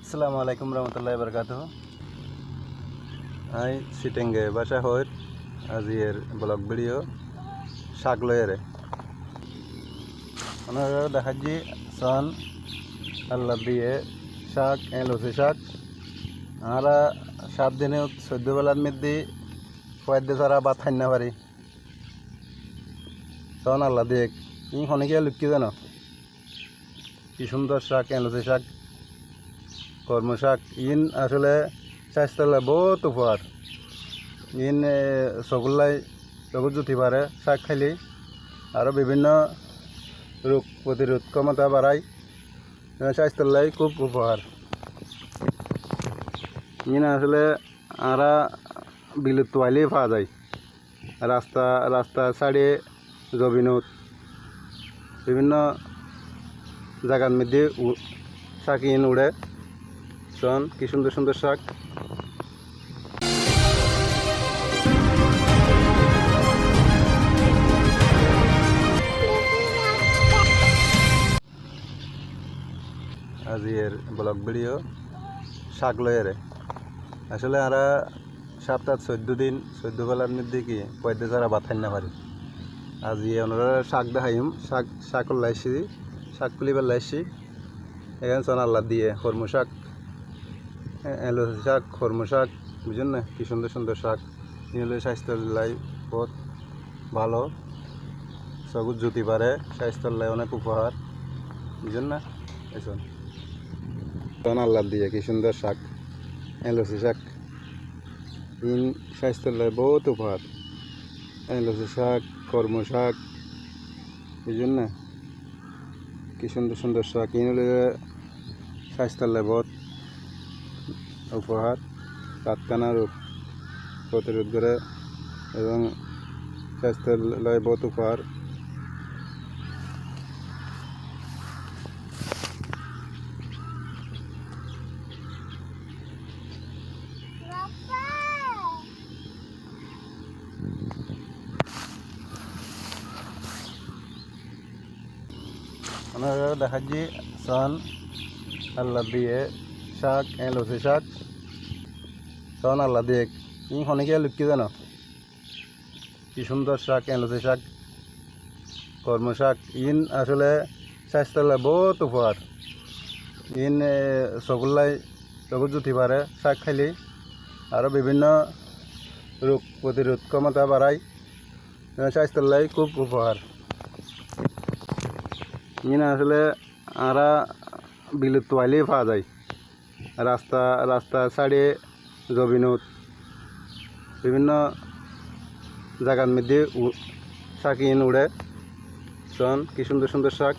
আসসালামু আলাইকুম রহমতুল্লাহি বারাকাতুহু। আই সিটেঙ্গে বাসা হইর আজিয়ের ব্লগ ভিডিও শাক লয়েরে ওনারা দেখাচ্ছি সন আল্লাহ দিয়ে শাক লসি শাক আমরা 7 দিনে 14 বেলার মধ্যে কয়েকদিন ছাড়া ভাত খাই না পারি। সন আল্লাহ দিয়ে ই খনিকে লুকি জানো কি সুন্দর শাক লসি শাক কর্ম শাক ইন আসলে স্বাস্থ্যের বহুত উপকার। ইন চকুলাই চকুত জুতি পারে শাক খাইলে আরও বিভিন্ন রোগ প্রতিরোধ ক্ষমতা বাড়ায়, স্বাস্থ্যের লাই খুব উপকার। ইন আসলে আরা বিলুপ্ত আইলেই পাওয়া যায়। রাস্তা সাইডে জমিনত বিভিন্ন জায়গার মধ্যে শাক ইন উড়ে। শোন কি সুন্দর সুন্দর শাক। আজিয়ের ব্লগ ভিডিও শাক লয়েরে আসলে আমরা সপ্তাহ 14 দিন 14 বেলার মধ্যে কি কয়েকদিন ছাড়া ভাত খাই না পারি। আজি ওনারা শাক দেখাইম শাক লাইছি শাক পুলিবার লাইছি এখানে সোন আল্লাহ দিয়ে কর্ম শাক লসি শাক কর্ম শাক বুঝেন না কি সুন্দর সুন্দর শাক নিলে স্বাস্থ্যের লাই বহুত ভালো, চকুত জুতি পারে, স্বাস্থ্যের লাই অনেক উপহার বুঝেন না। এসন সোন আল্লাহ দিয়ে কি সুন্দর শাক লসি শাক ইন স্বাস্থ্যের লাই বহুত উপহার। লসি শাক কর্ম শাক বুঝেন না কি সুন্দর সুন্দর শাক ইন স্বাস্থ্যের লাই বহুত উপহার। তাৎকানা রোগ প্রতিরোধ করে এবং স্বাস্থ্যের লাই বহুত উপহার। ওনারা দেখাচ্ছি সন আল্লাহ দিয়ে শাক লসি শাক সন আল্লাহ দিয়ে ই খনিকে লুকি জানো কি সুন্দর শাক লসি শাক কর্ম শাক ইন আসলে স্বাস্থ্যের লাই বহুত উপকার। ইন চকুলাই চকুত জুতি পারে শাক খাইলে আরও বিভিন্ন রোগ প্রতিরোধ ক্ষমতা বাড়ায়, স্বাস্থ্যের লাই খুব উপকার। ইন আসলে আরা বিলুপ্ত আইলেই পাওয়া যায়। রাস্তা সাইডে জমিনত বিভিন্ন জায়গার মধ্যে শাক ইন উড়ে। শোন কি সুন্দর সুন্দর শাক।